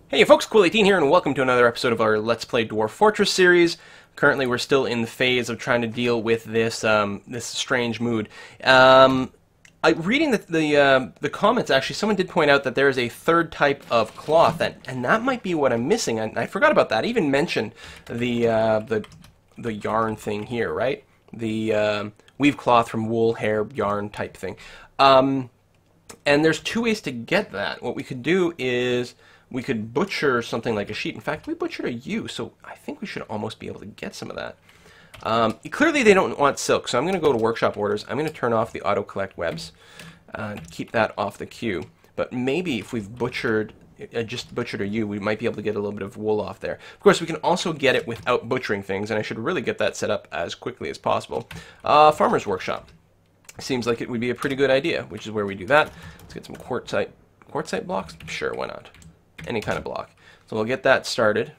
Hey folks, Cool18 here, and welcome to another episode of our Let's Play Dwarf Fortress series. Currently, we're still in the phase of trying to deal with this this strange mood. Reading the comments, actually, someone did point out that there is a third type of cloth, and that might be what I'm missing. I forgot about that. I even mentioned the yarn thing here, right? The weave cloth from wool, hair, yarn type thing. And there's two ways to get that. What we could do is we could butcher something like a sheep. In fact, we butchered a ewe, so I think we should almost be able to get some of that. Clearly, they don't want silk, so I'm going to go to workshop orders. I'm going to turn off the auto-collect webs, keep that off the queue. But maybe if we've just butchered a ewe, we might be able to get a little bit of wool off there. Of course, we can also get it without butchering things, and I should really get that set up as quickly as possible. Farmer's Workshop. Seems like it would be a pretty good idea, which is where we do that. Let's get some quartzite blocks. Sure, why not? Any kind of block. So we'll get that started.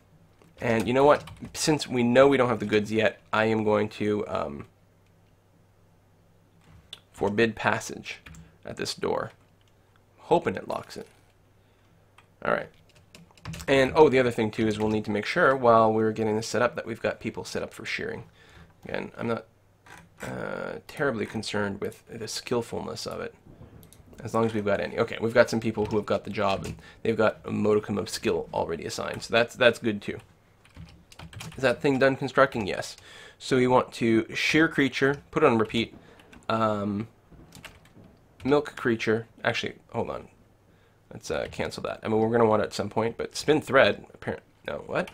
And you know what? Since we know we don't have the goods yet, I am going to forbid passage at this door. Hoping it locks it. Alright. And, oh, the other thing, too, is we'll need to make sure, while we're getting this set up, that we've got people set up for shearing. Again, I'm not terribly concerned with the skillfulness of it, as long as we've got any. Okay, we've got some people who have got the job, and they've got a modicum of skill already assigned, so that's good too. Is that thing done constructing? Yes. So we want to shear creature, put it on repeat, milk creature. Actually, hold on. Let's cancel that. I mean, we're going to want it at some point, but spin thread. Apparently, no, what?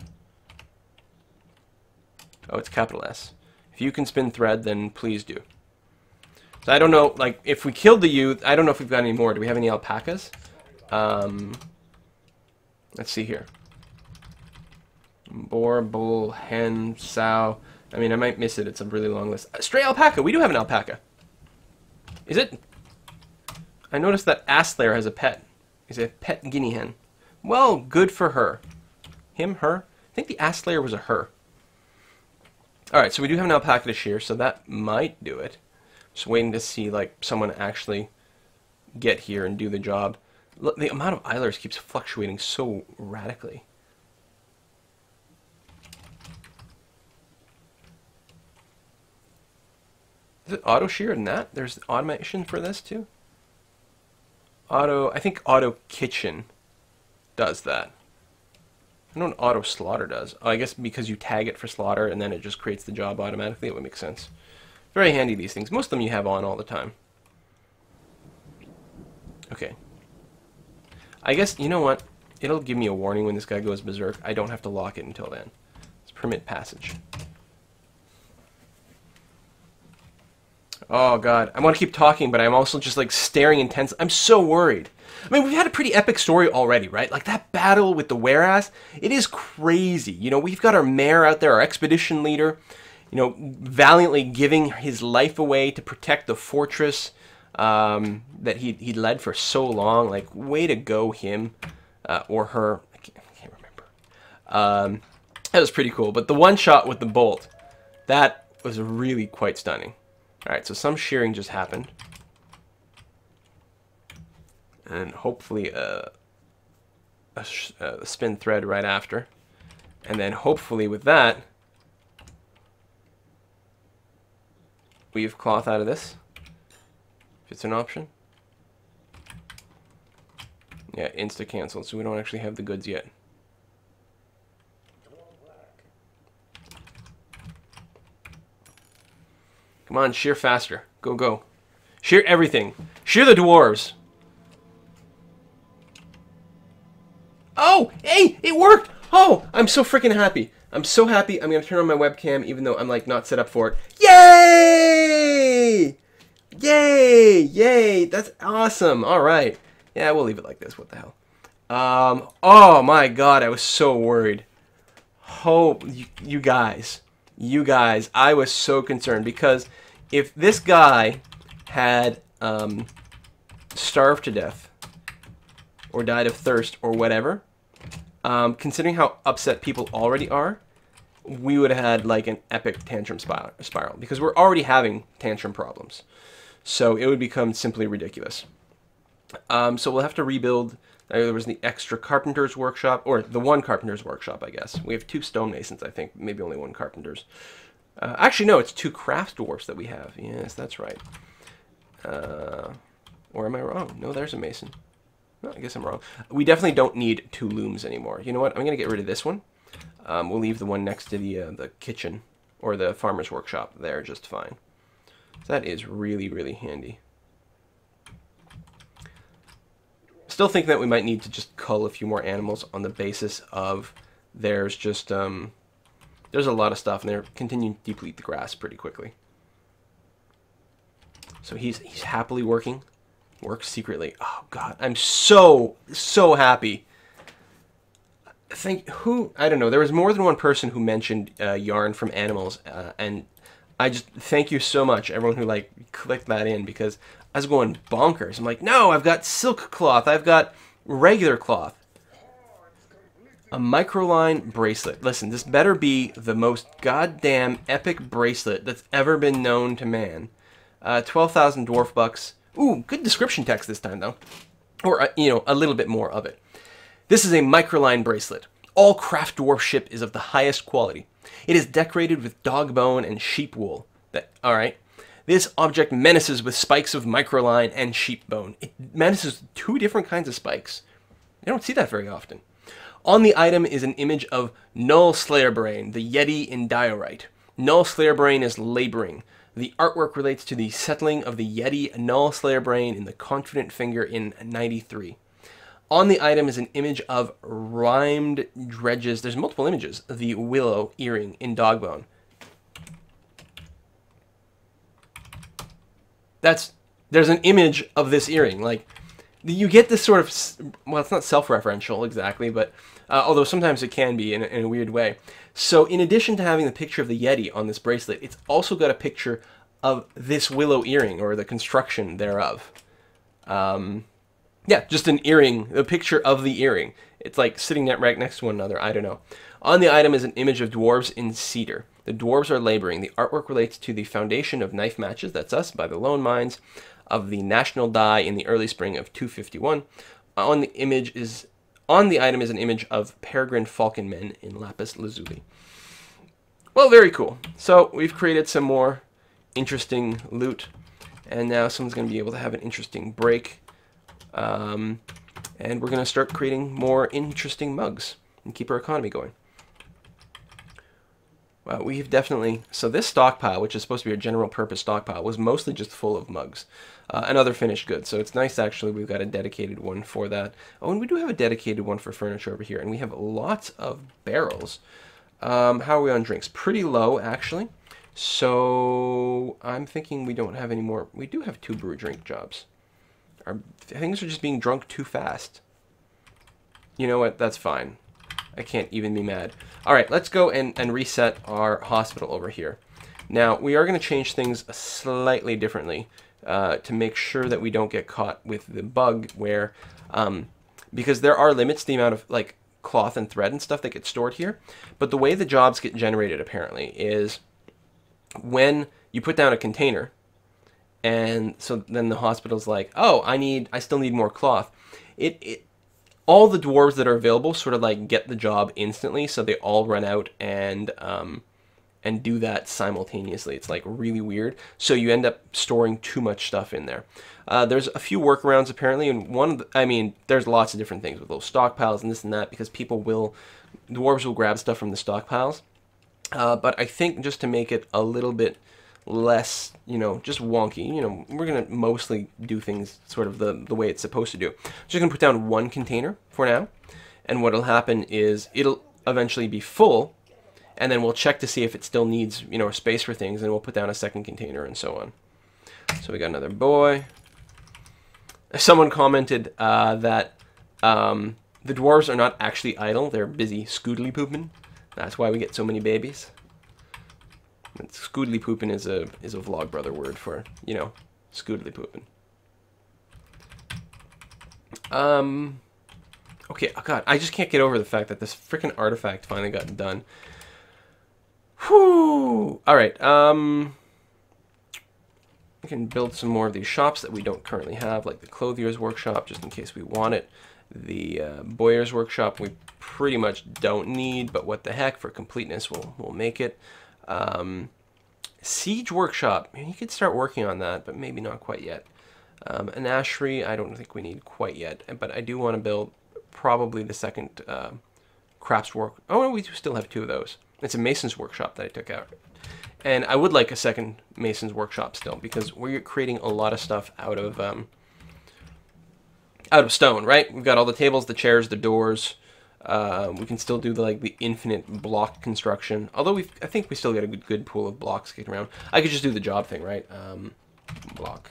Oh, it's capital S. If you can spin thread, then please do. So I don't know, like, if we killed the youth, I don't know if we've got any more. Do we have any alpacas? Let's see here. Boar, bull, hen, sow. I mean, I might miss it. It's a really long list. Stray alpaca. We do have an alpaca. Is it? I noticed that Asslayer has a pet. He's a pet guinea hen. Well, good for her. Him, her. I think the Asslayer was a her. Alright, so we do have an alpaca to shear, so that might do it. Just waiting to see, like, someone actually get here and do the job. Look, the amount of eilers keeps fluctuating so radically. Is it auto shear in that? There's automation for this too? I think auto kitchen does that. I know what auto slaughter does. Oh, I guess because you tag it for slaughter and then it just creates the job automatically. It would make sense. Very handy, these things. Most of them you have on all the time. Okay. I guess, you know what? It'll give me a warning when this guy goes berserk. I don't have to lock it until then. Let's permit passage. Oh, God. I want to keep talking, but I'm also just, like, staring intense. I'm so worried. I mean, we've had a pretty epic story already, right? Like, that battle with the were-ass, it is crazy. You know, we've got our mayor out there, our expedition leader, you know, valiantly giving his life away to protect the fortress that he led for so long. Like, way to go, him or her. I can't remember. That was pretty cool. But the one shot with the bolt, that was really quite stunning. All right, so some shearing just happened. And hopefully a spin thread right after. And then hopefully with that, weave cloth out of this, if it's an option. Yeah, insta cancelled, so we don't actually have the goods yet. Come on, shear faster. Go, go. Shear everything. Shear the dwarves. Oh, hey, it worked. Oh, I'm so freaking happy. I'm so happy. I'm going to turn on my webcam even though I'm, like, not set up for it. Yay! Yay! Yay! That's awesome. All right. Yeah, we'll leave it like this. What the hell? Oh, my God. I was so worried. Oh, you guys. You guys. I was so concerned because if this guy had starved to death or died of thirst or whatever, considering how upset people already are, we would have had like an epic tantrum spiral because we're already having tantrum problems. So it would become simply ridiculous. So we'll have to rebuild There was the extra carpenter's workshop, or the one carpenter's workshop, I guess. We have 2 stonemasons, I think. Maybe only 1 carpenter's. Actually, no, it's 2 craft dwarfs that we have. Yes, that's right. Or am I wrong? No, there's a mason. No, I guess I'm wrong. We definitely don't need 2 looms anymore. You know what? I'm going to get rid of this one. We'll leave the one next to the kitchen, or the farmer's workshop there just fine. So that is really, really handy. Still think that we might need to just cull a few more animals on the basis of there's just, there's a lot of stuff, and they're continuing to deplete the grass pretty quickly. So he's happily working. Works secretly. Oh, God. I'm so happy. I don't know. There was more than one person who mentioned yarn from animals, and I just thank you so much, everyone who, like, clicked that in, because I was going bonkers. I'm like, no, I've got silk cloth. I've got regular cloth. A microline bracelet. Listen, this better be the most goddamn epic bracelet that's ever been known to man. 12,000 dwarf bucks. Ooh, good description text this time, though. Or, you know, a little bit more of it. This is a microline bracelet. All craft dwarfship is of the highest quality. It is decorated with dog bone and sheep wool. Alright. This object menaces with spikes of microline and sheep bone. It menaces 2 different kinds of spikes. You don't see that very often. On the item is an image of Null Slayerbrain, the Yeti in diorite. Null Slayerbrain is laboring. The artwork relates to the settling of the Yeti Null Slayerbrain in the Confident Finger in 93. On the item is an image of rhymed dredges. There's multiple images. The willow earring in dogbone. There's an image of this earring. Like, you get this sort of, well, it's not self-referential exactly, but although sometimes it can be in a weird way. So in addition to having the picture of the Yeti on this bracelet, it's also got a picture of this willow earring, or the construction thereof. Yeah, just an earring, a picture of the earring. It's like sitting right next to one another, I don't know. On the item is an image of dwarves in cedar. The dwarves are laboring. The artwork relates to the foundation of knife matches, that's us, by the Lone Mines, of the National Die in the early spring of 251. On the item is an image of peregrine falcon men in lapis lazuli. Well, very cool. So we've created some more interesting loot, and now someone's going to be able to have an interesting break. And we're going to start creating more interesting mugs and keep our economy going. Well, we've definitely... So this stockpile, which is supposed to be a general purpose stockpile, was mostly just full of mugs and other finished goods. So it's nice, actually, we've got a dedicated one for that. Oh, and we do have a dedicated one for furniture over here. And we have lots of barrels. How are we on drinks? Pretty low, actually. So I'm thinking we don't have any more. We do have 2 brew drink jobs. Our things are just being drunk too fast. You know what? That's fine. I can't even be mad. All right, let's go and reset our hospital over here. Now, we are going to change things slightly differently to make sure that we don't get caught with the bug where, because there are limits to the amount of, like, cloth and thread and stuff that get stored here. But the way the jobs get generated, apparently, is when you put down a container, and so then the hospital's like, oh, I still need more cloth. All the dwarves that are available sort of like get the job instantly, so they all run out and do that simultaneously. It's like really weird. So you end up storing too much stuff in there. There's a few workarounds apparently, and there's lots of different things with those stockpiles and this and that, because dwarves will grab stuff from the stockpiles. But I think just to make it a little bit less, just wonky, we're going to mostly do things sort of the way it's supposed to do. Just going to put down 1 container for now, and what'll happen is it'll eventually be full, and then we'll check to see if it still needs, space for things, and we'll put down a 2nd container and so on. So we got another boy. Someone commented that the dwarves are not actually idle, they're busy scoodly pooping. That's why we get so many babies. Scoodly poopin' is a Vlogbrother word for, scoodly poopin'. Okay, oh God, I just can't get over the fact that this freaking artifact finally got done. Whew! Alright, we can build some more of these shops that we don't currently have, like the clothier's workshop, just in case we want it. The Boyer's Workshop we pretty much don't need, but what the heck, for completeness, we'll make it. Siege Workshop, you could start working on that, but maybe not quite yet. An ashery, I don't think we need quite yet, but I do want to build probably the second crafts work. Oh, no, we do still have 2 of those. It's a Mason's Workshop that I took out. And I would like a second Mason's Workshop still, because we're creating a lot of stuff out of stone, right? We've got all the tables, the chairs, the doors. We can still do the infinite block construction. Although I think we still get a good pool of blocks kicking around. I could just do the job thing, right? Block.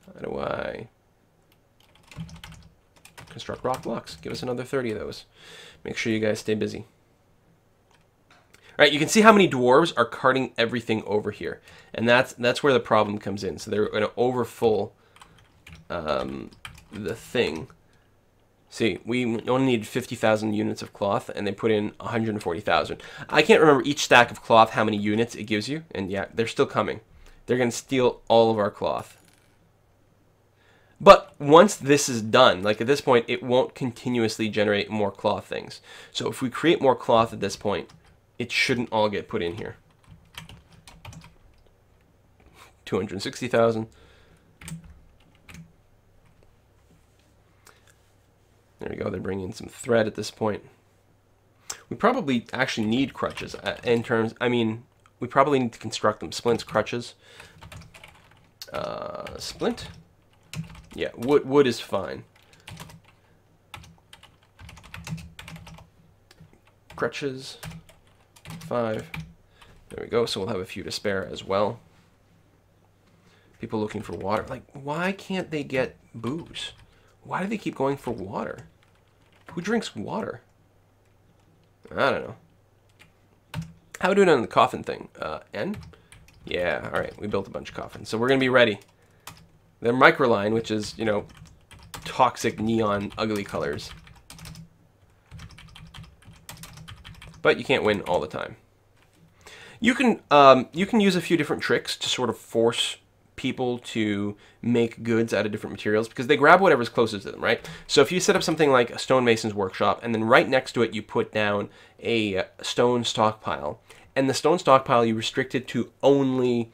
How do I construct rock blocks? Give us another 30 of those. Make sure you guys stay busy. All right, you can see how many dwarves are carting everything over here, and that's where the problem comes in. So they're going to overfull the thing. See, we only need 50,000 units of cloth, and they put in 140,000. I can't remember each stack of cloth how many units it gives you, and yeah, they're still coming. They're going to steal all of our cloth. But once this is done, like at this point, it won't continuously generate more cloth things. So if we create more cloth at this point, it shouldn't all get put in here. 260,000. There we go. They're bringing in some thread at this point. We probably actually need crutches in terms. I mean, we probably need to construct them. Splints, crutches. Splint. Yeah, wood is fine. Crutches. 5. There we go. So we'll have a few to spare as well. People looking for water. Like, why can't they get booze? Why do they keep going for water? Who drinks water? I don't know. How are we doing on the coffin thing? N? Yeah, alright. We built a bunch of coffins. So we're going to be ready. They're microline, which is, you know, toxic neon ugly colors. But you can't win all the time. You can use a few different tricks to sort of force people to make goods out of different materials, because they grab whatever's closest to them, right? So if you set up something like a stonemason's workshop, and then right next to it you put down a stone stockpile, and the stone stockpile you restrict it to only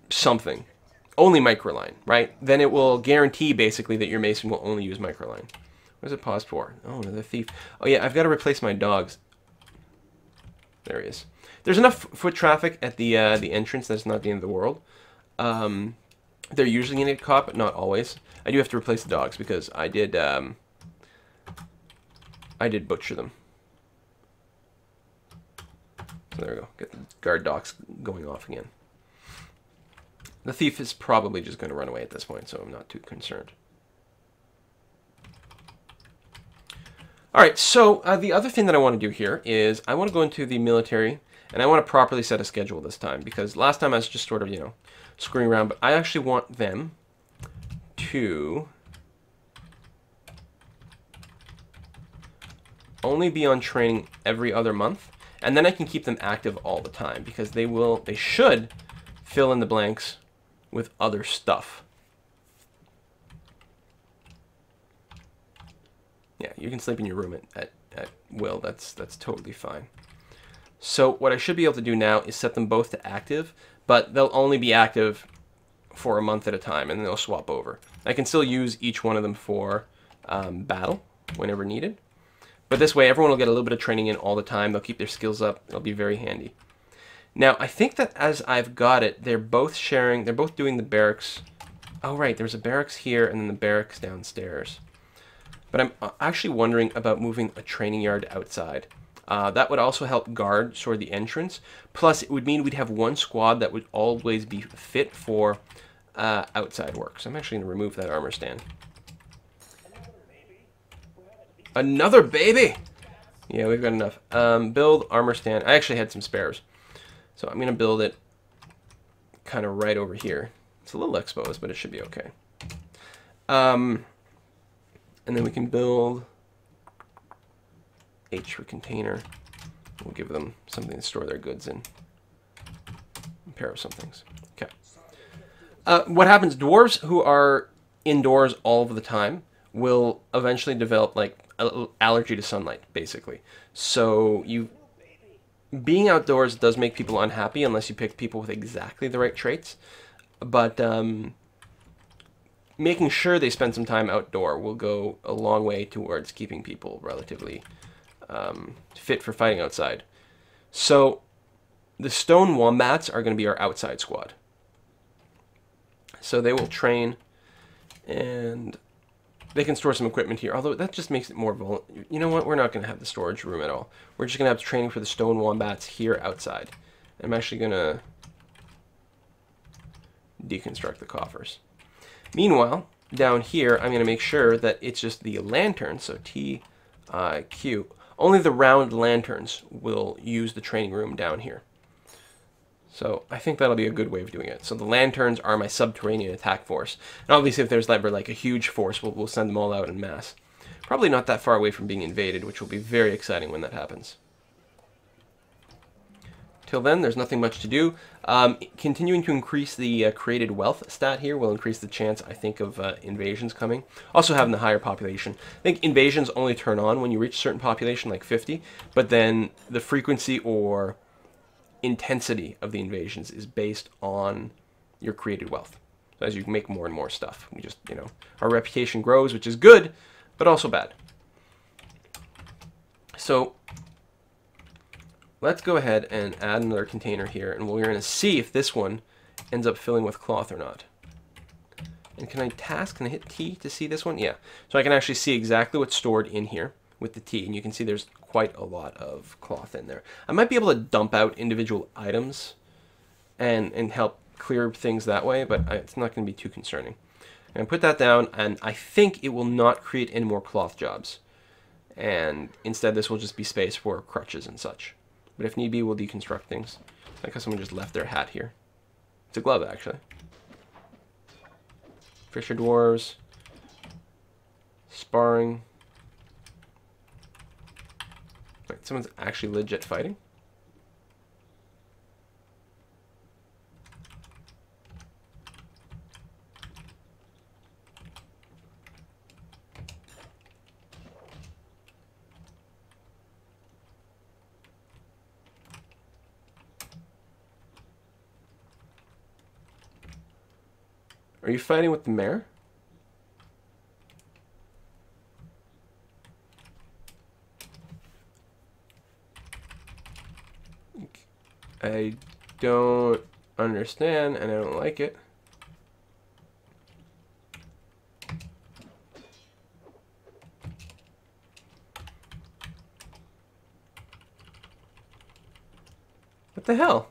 something, only microline, right? Then it will guarantee basically that your mason will only use microline. What is it paused for? Oh, another thief. Oh yeah, I've got to replace my dogs. There he is. There's enough foot traffic at the entrance that's not the end of the world. They're usually going to get caught, but not always. I do have to replace the dogs because I did butcher them. So there we go. Get the guard dogs going off again. The thief is probably just going to run away at this point, so I'm not too concerned. Alright, so the other thing that I want to do here is I want to go into the military, and I want to properly set a schedule this time, because last time I was just sort of, you know, screwing around, but I actually want them to only be on training every other month, and then I can keep them active all the time, because they should fill in the blanks with other stuff. Yeah, you can sleep in your room at will. That's totally fine. So what I should be able to do now is set them both to active, but they'll only be active for a month at a time, and then they'll swap over. I can still use each one of them for battle whenever needed. But this way, everyone will get a little bit of training in all the time. They'll keep their skills up. It'll be very handy. Now, I think that as I've got it, they're both doing the barracks. Oh, right, there's a barracks here and then the barracks downstairs. But I'm actually wondering about moving a training yard outside. That would also help guard sort of the entrance. Plus, it would mean we'd have one squad that would always be fit for outside work. So I'm actually going to remove that armor stand. Another baby! Yeah, we've got enough. Build armor stand. I actually had some spares. So I'm going to build it kind of right over here. It's a little exposed, but it should be okay. And then we can build H for container. We'll give them something to store their goods in. A pair of some things. Okay. What happens, dwarves who are indoors all of the time will eventually develop like allergy to sunlight, basically. So being outdoors does make people unhappy unless you pick people with exactly the right traits. But making sure they spend some time outdoor will go a long way towards keeping people relatively fit for fighting outside. So the stone wombats are going to be our outside squad. So they will train, and they can store some equipment here, although that just makes it more vulnerable. You know what? We're not going to have the storage room at all. We're just going to have training for the stone wombats here outside. I'm actually going to deconstruct the coffers. Meanwhile, down here, I'm going to make sure that it's just the lanterns, so TQ. Only the round lanterns will use the training room down here. So I think that'll be a good way of doing it. So the lanterns are my subterranean attack force. And obviously if there's ever like a huge force, we'll send them all out en masse. Probably not that far away from being invaded, which will be very exciting when that happens. Till then, there's nothing much to do. Continuing to increase the created wealth stat here will increase the chance, I think, of invasions coming. Also having the higher population. I think invasions only turn on when you reach a certain population, like 50, but then the frequency or intensity of the invasions is based on your created wealth. So as you make more and more stuff, we just, our reputation grows, which is good, but also bad. So let's go ahead and add another container here, and we're going to see if this one ends up filling with cloth or not. And can I hit T to see this one? Yeah. So I can actually see exactly what's stored in here with the T, and you can see there's quite a lot of cloth in there. I might be able to dump out individual items and help clear things that way, but it's not going to be too concerning. I'm going to put that down, and I think it will not create any more cloth jobs. And instead, this will just be space for crutches and such. But if need be, we'll deconstruct things. Like how someone just left their hat here. It's a glove, actually. Fisher dwarves. Sparring. Wait, someone's actually legit fighting? Are you fighting with the mayor? I don't understand, and I don't like it. What the hell?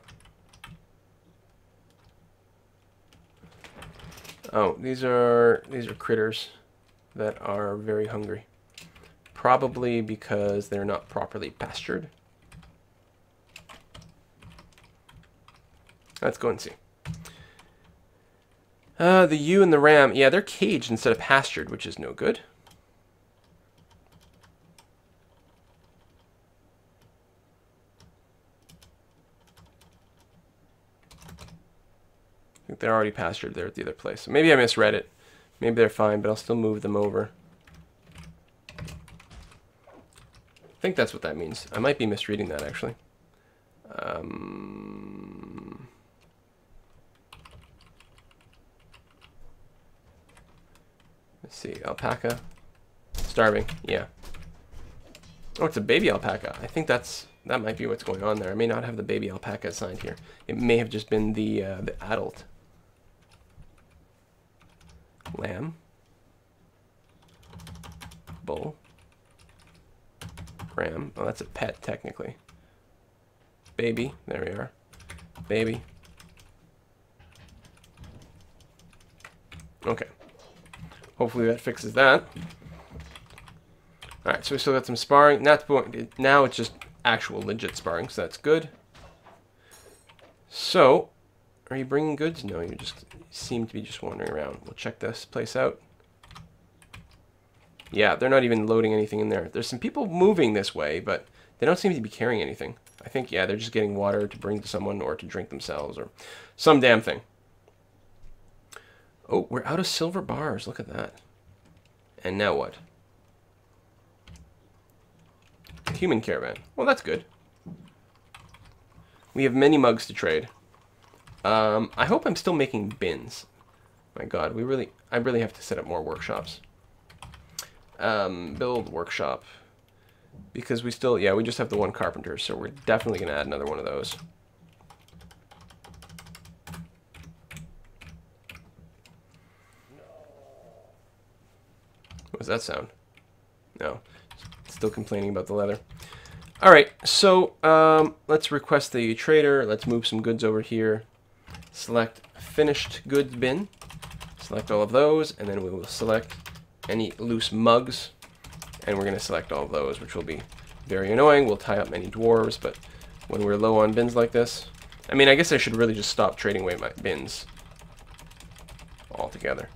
Oh, these are critters that are very hungry. Probably because they're not properly pastured. Let's go and see. The ewe and the ram, yeah, they're caged instead of pastured, which is no good. I think they're already pastured there at the other place. So maybe I misread it. Maybe they're fine, but I'll still move them over. I think that's what that means. I might be misreading that, actually. Let's see, alpaca. Starving, yeah. Oh, it's a baby alpaca. I think that might be what's going on there. I may not have the baby alpaca assigned here. It may have just been the adult. Lamb. Bull. Ram. Oh, that's a pet, technically. Baby. There we are. Baby. Okay. Hopefully that fixes that. Alright, so we still got some sparring. Now it's just actual legit sparring, so that's good. So, are you bringing goods? No, you just seem to be just wandering around. We'll check this place out. Yeah, they're not even loading anything in there. There's some people moving this way, but they don't seem to be carrying anything. I think, yeah, they're just getting water to bring to someone or to drink themselves or some damn thing. Oh, we're out of silver bars. Look at that. And now what? Human caravan. Well, that's good. We have many mugs to trade. I hope I'm still making bins. My God, I really have to set up more workshops. Build workshop. Because we just have the one carpenter, so we're definitely going to add another one of those. What was that sound? No. Still complaining about the leather. Alright, so let's request the trader. Let's move some goods over here. Select finished goods bin. Select all of those, and then we will select any loose mugs. And we're going to select all of those, which will be very annoying. We'll tie up many dwarves, but when we're low on bins like this... I mean, I guess I should really just stop trading away my bins altogether.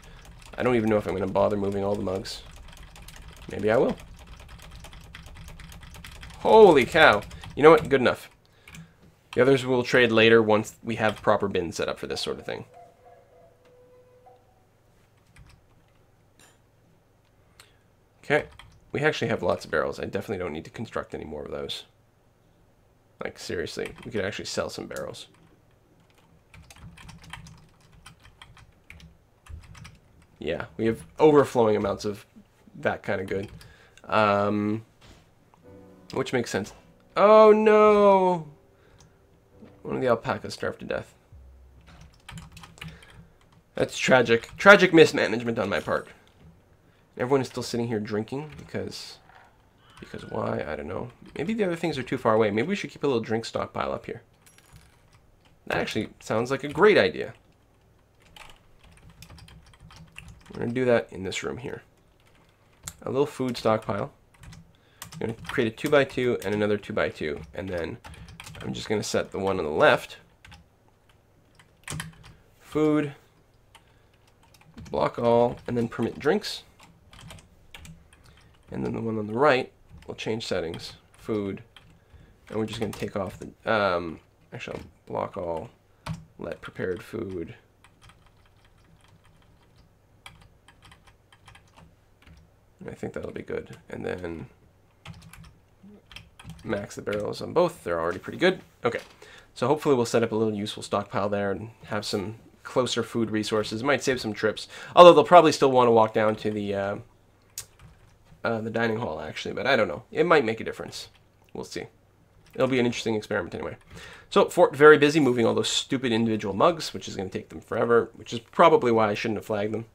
I don't even know if I'm going to bother moving all the mugs. Maybe I will. Holy cow. You know what? Good enough. The others will trade later once we have proper bins set up for this sort of thing. Okay. We actually have lots of barrels. I definitely don't need to construct any more of those. Like, seriously. We could actually sell some barrels. Yeah, we have overflowing amounts of that kind of good. Which makes sense. Oh no! One of the alpacas starved to death. That's tragic. Tragic mismanagement on my part. Everyone is still sitting here drinking because why? I don't know. Maybe the other things are too far away. Maybe we should keep a little drink stockpile up here. That actually sounds like a great idea. We're going to do that in this room here. A little food stockpile. I'm going to create a 2x2 and another 2x2. And then I'm just going to set the one on the left. Food. Block all. And then permit drinks. And then the one on the right, we'll change settings. Food. And we're just going to take off the... actually, I'll block all. Let prepared food. I think that'll be good. And then max the barrels on both. They're already pretty good. Okay. So hopefully we'll set up a little useful stockpile there and have some closer food resources. Might save some trips. Although they'll probably still want to walk down to the dining hall, actually. But I don't know. It might make a difference. We'll see. It'll be an interesting experiment anyway. So, fort very busy moving all those stupid individual mugs, which is going to take them forever, which is probably why I shouldn't have flagged them.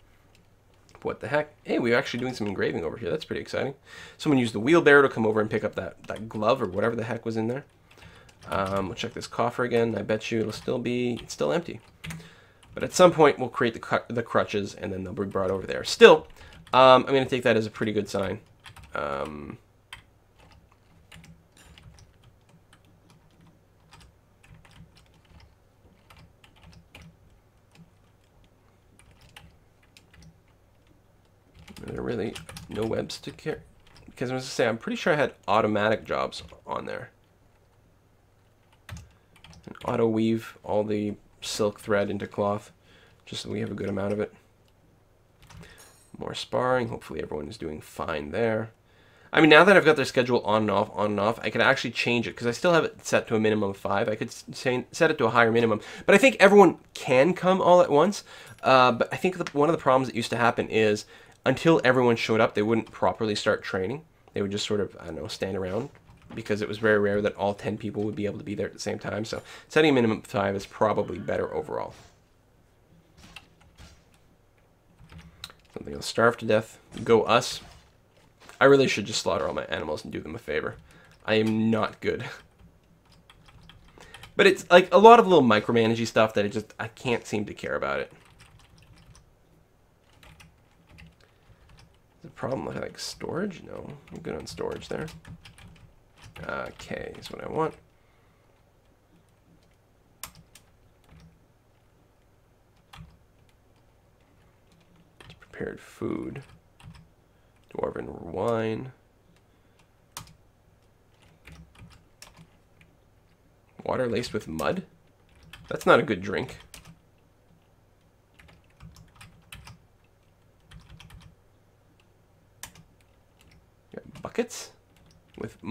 What the heck? Hey, we're actually doing some engraving over here. That's pretty exciting. Someone used the wheelbarrow to come over and pick up that glove or whatever the heck was in there. We'll check this coffer again. I bet you it's still empty. But at some point, we'll create the crutches, and then they'll be brought over there. Still, I'm going to take that as a pretty good sign. There are really no webs to carry. Because I was going to say, I'm pretty sure I had automatic jobs on there. And auto weave all the silk thread into cloth, just so we have a good amount of it. More sparring. Hopefully everyone is doing fine there. I mean, now that I've got their schedule on and off, I could actually change it, because I still have it set to a minimum of 5. I could set it to a higher minimum. But I think everyone can come all at once. But I think one of the problems that used to happen is, until everyone showed up, they wouldn't properly start training. They would just sort of, I don't know, stand around, because it was very rare that all 10 people would be able to be there at the same time. So setting a minimum of 5 is probably better overall. Something will starve to death. Go us. I really should just slaughter all my animals and do them a favor. I am not good. But it's like a lot of little micromanagey stuff that I can't seem to care about it. The problem with like storage? No, I'm good on storage there. Okay, is what I want. Prepared food. Dwarven wine. Water laced with mud? That's not a good drink.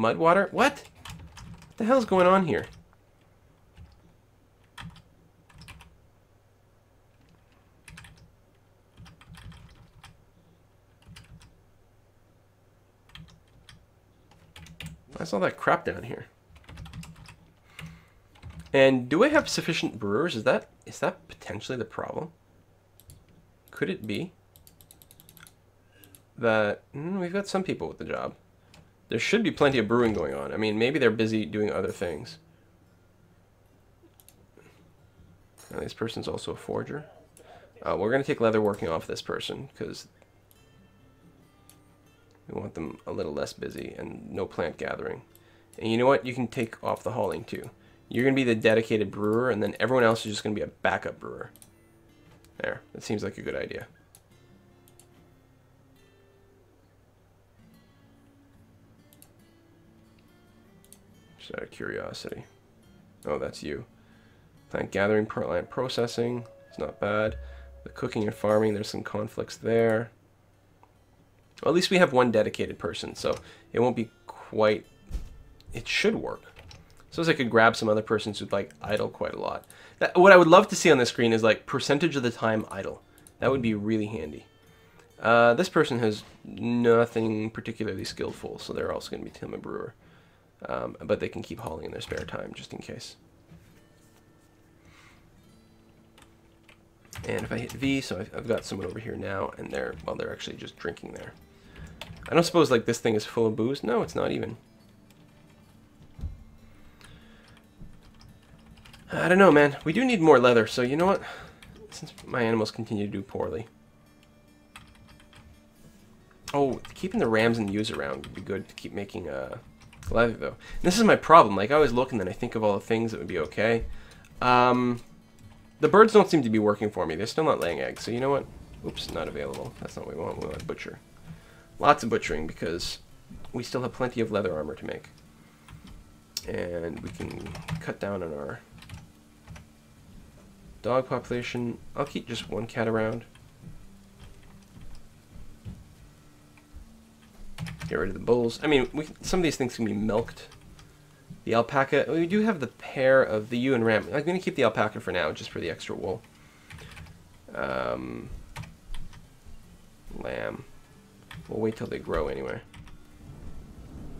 mud water? What the hell's going on here? Why's all that crap down here? And do I have sufficient brewers? Is that potentially the problem? Could it be that we've got some people with the job? There should be plenty of brewing going on. I mean, maybe they're busy doing other things. Now, this person's also a forger. We're going to take leather working off this person because we want them a little less busy and no plant gathering. And you know what? You can take off the hauling too. You're going to be the dedicated brewer, and then everyone else is just going to be a backup brewer. There. That seems like a good idea. Just out of curiosity. Oh, that's you. Plant gathering, plant processing. It's not bad. The cooking and farming, there's some conflicts there. Well, at least we have one dedicated person, so it won't be quite... It should work. So as I could grab some other persons who'd like idle quite a lot. What I would love to see on the screen is like percentage of the time idle. That would be really handy. This person has nothing particularly skillful, so they're also going to be Tim a brewer. But they can keep hauling in their spare time just in case. And if I hit V, so I've got someone over here now, and they're actually just drinking there. I don't suppose like this thing is full of booze. No, it's not even. I don't know, man. We do need more leather, so you know what? Since my animals continue to do poorly. Oh, keeping the rams and ewes around would be good to keep making leather, though. And this is my problem. Like, I always look and then I think of all the things that would be okay. The birds don't seem to be working for me. They're still not laying eggs, so you know what? Oops, not available. That's not what we want. We want a butcher. Lots of butchering because we still have plenty of leather armor to make. And we can cut down on our dog population. I'll keep just one cat around. Get rid of the bulls. I mean, some of these things can be milked. The alpaca, we do have the pair of the ewe and ram. I'm going to keep the alpaca for now, just for the extra wool. Lamb. We'll wait till they grow anyway.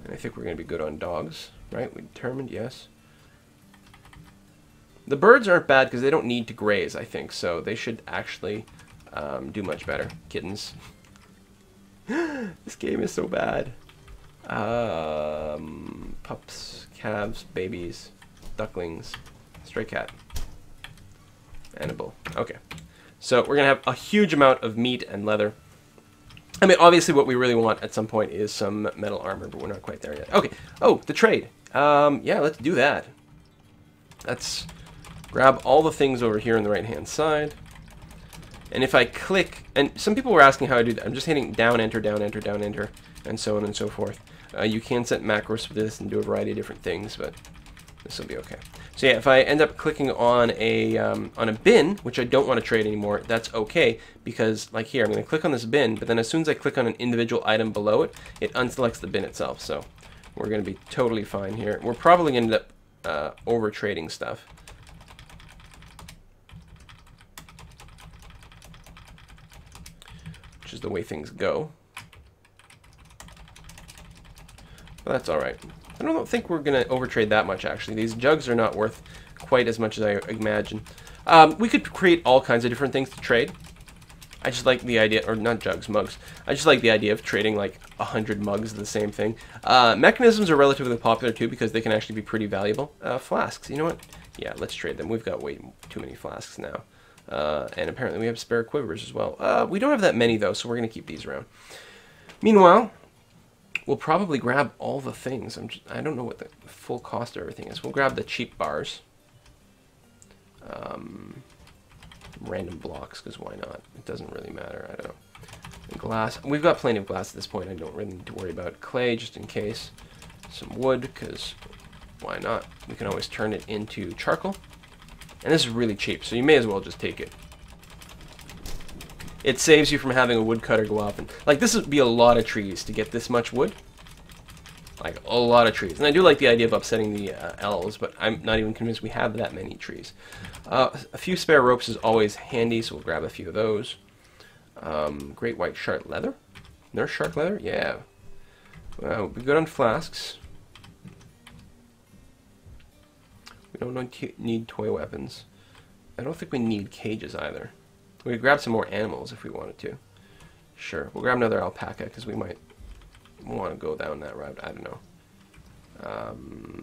And I think we're going to be good on dogs, right? We determined, yes. The birds aren't bad because they don't need to graze, I think, so they should actually do much better. Kittens. This game is so bad. Pups, calves, babies, ducklings, stray cat, and a bull. Okay. So we're going to have a huge amount of meat and leather. I mean, obviously what we really want at some point is some metal armor, but we're not quite there yet. Okay. Oh, the trade. Yeah, let's do that. Let's grab all the things over here on the right-hand side. And if I click, and some people were asking how I do that. I'm just hitting down, enter, down, enter, down, enter, and so on and so forth. You can set macros for this and do a variety of different things, but this will be okay. So yeah, if I end up clicking on a bin, which I don't want to trade anymore, that's okay, because like here, I'm going to click on this bin, but then as soon as I click on an individual item below it, it unselects the bin itself. So we're going to be totally fine here. We're probably going to end up over trading stuff. Which is the way things go. But that's alright. I don't think we're going to overtrade that much, actually. These jugs are not worth quite as much as I imagine. We could create all kinds of different things to trade. I just like the idea, or not jugs, mugs. I just like the idea of trading like 100 mugs of the same thing. Mechanisms are relatively popular too because they can actually be pretty valuable. Flasks, you know what? Yeah, let's trade them. We've got way too many flasks now. And apparently we have spare quivers as well. We don't have that many though, so we're going to keep these around. Meanwhile, we'll probably grab all the things. I don't know what the full cost of everything is. We'll grab the cheap bars. Random blocks, because why not? It doesn't really matter. I don't know. And glass. We've got plenty of glass at this point. I don't really need to worry about clay, just in case. Some wood, because why not? We can always turn it into charcoal. And this is really cheap, so you may as well just take it. It saves you from having a woodcutter go off and... Like, this would be a lot of trees to get this much wood. Like, a lot of trees. And I do like the idea of upsetting the elves, but I'm not even convinced we have that many trees. A few spare ropes is always handy, so we'll grab a few of those. Great white shark leather. Nurse shark leather? Yeah. Well, we'll be good on flasks. We don't need toy weapons. I don't think we need cages either. We could grab some more animals if we wanted to. Sure. We'll grab another alpaca, because we might want to go down that route. I don't know.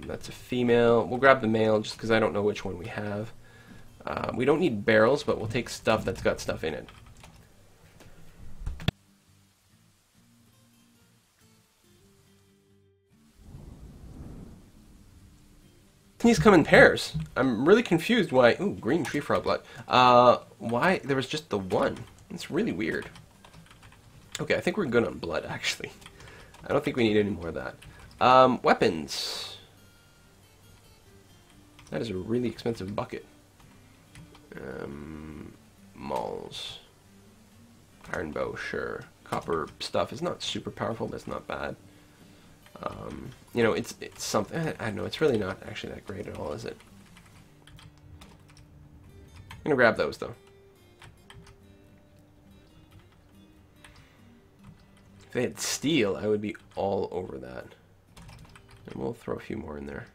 That's a female. We'll grab the male just because I don't know which one we have. We don't need barrels, but we'll take stuff that's got stuff in it. These come in pairs. I'm really confused why... Ooh, green tree frog blood. Why there was just the one. It's really weird. Okay, I think we're good on blood, actually. I don't think we need any more of that. Weapons. That is a really expensive bucket. Mauls. Iron bow, sure. Copper stuff is not super powerful, but it's not bad. You know, it's something. I don't know. It's really not actually that great at all, is it? I'm gonna grab those though. If they had steel, I would be all over that. And we'll throw a few more in there.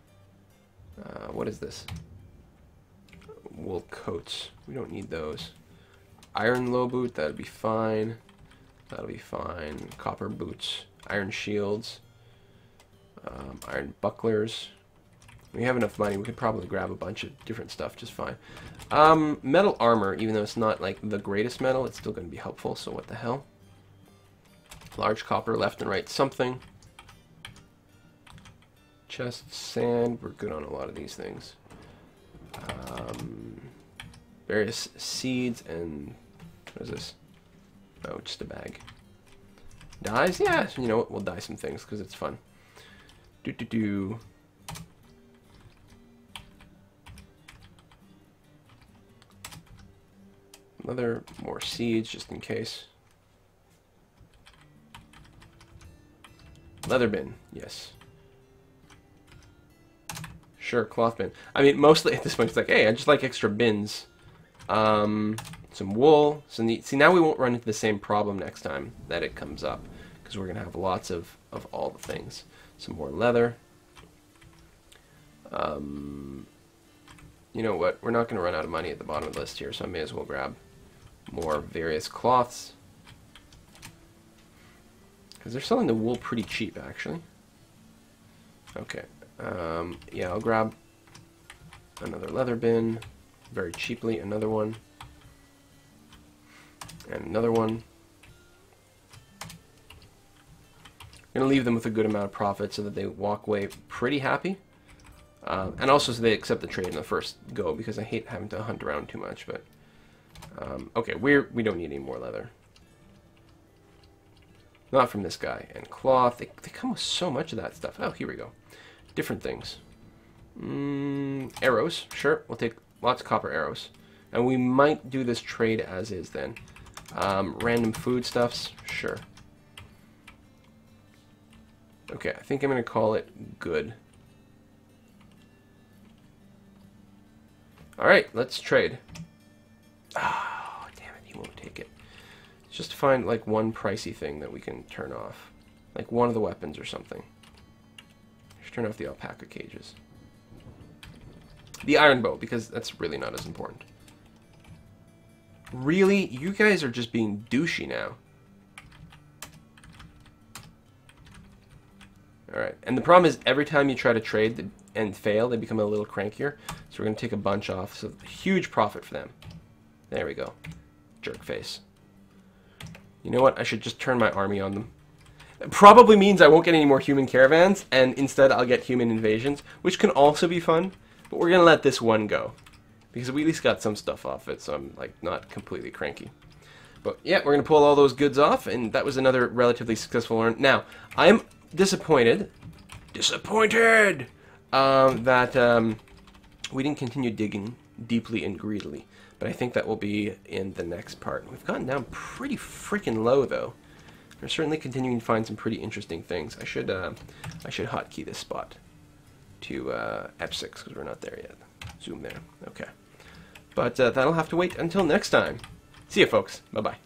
What is this? Wool coats. We don't need those. Iron low boot. That'd be fine. That'll be fine. Copper boots. Iron shields. Iron bucklers. We have enough money. We could probably grab a bunch of different stuff just fine. Metal armor, even though it's not like the greatest metal, it's still going to be helpful, so what the hell. Large copper, left and right something. Chest, sand, we're good on a lot of these things. Various seeds and... what is this? Oh, just a bag. Dyes? Yeah, you know what, we'll dye some things because it's fun. Do. Another more seeds just in case. Leather bin, yes. Sure, cloth bin. I mean, mostly at this point it's like, hey, I just like extra bins. Some wool. See, now we won't run into the same problem next time that it comes up, because we're gonna have lots of all the things. Some more leather. You know what? We're not going to run out of money at the bottom of the list here, so I may as well grab more various cloths. Because they're selling the wool pretty cheap, actually. Okay. Yeah, I'll grab another leather bin. Very cheaply, another one. And another one. I'm going to leave them with a good amount of profit so that they walk away pretty happy. And also so they accept the trade in the first go, because I hate having to hunt around too much. But okay, we don't need any more leather. Not from this guy. And cloth. They come with so much of that stuff. Oh, here we go. Different things. Arrows. Sure, we'll take lots of copper arrows. And we might do this trade as is then. Random foodstuffs. Sure. Okay, I think I'm going to call it good. Alright, let's trade. Oh, damn it, he won't take it. It's just to find, like, one pricey thing that we can turn off. Like, one of the weapons or something. Just turn off the alpaca cages. The iron bow, because that's really not as important. Really? You guys are just being douchey now. Alright, and the problem is every time you try to trade and fail, they become a little crankier. So we're going to take a bunch off. So huge profit for them. There we go. Jerk face. You know what? I should just turn my army on them. It probably means I won't get any more human caravans, and instead I'll get human invasions, which can also be fun. But we're going to let this one go, because we at least got some stuff off it, so I'm like not completely cranky. But yeah, we're going to pull all those goods off, and that was another relatively successful run. Now, I'm disappointed that we didn't continue digging deeply and greedily, but I think that will be in the next part. We've gotten down pretty freaking low, though. We're certainly continuing to find some pretty interesting things. I should hotkey this spot to F6 because we're not there yet. Zoom there. Okay. But that'll have to wait until next time. See ya, folks. Bye-bye.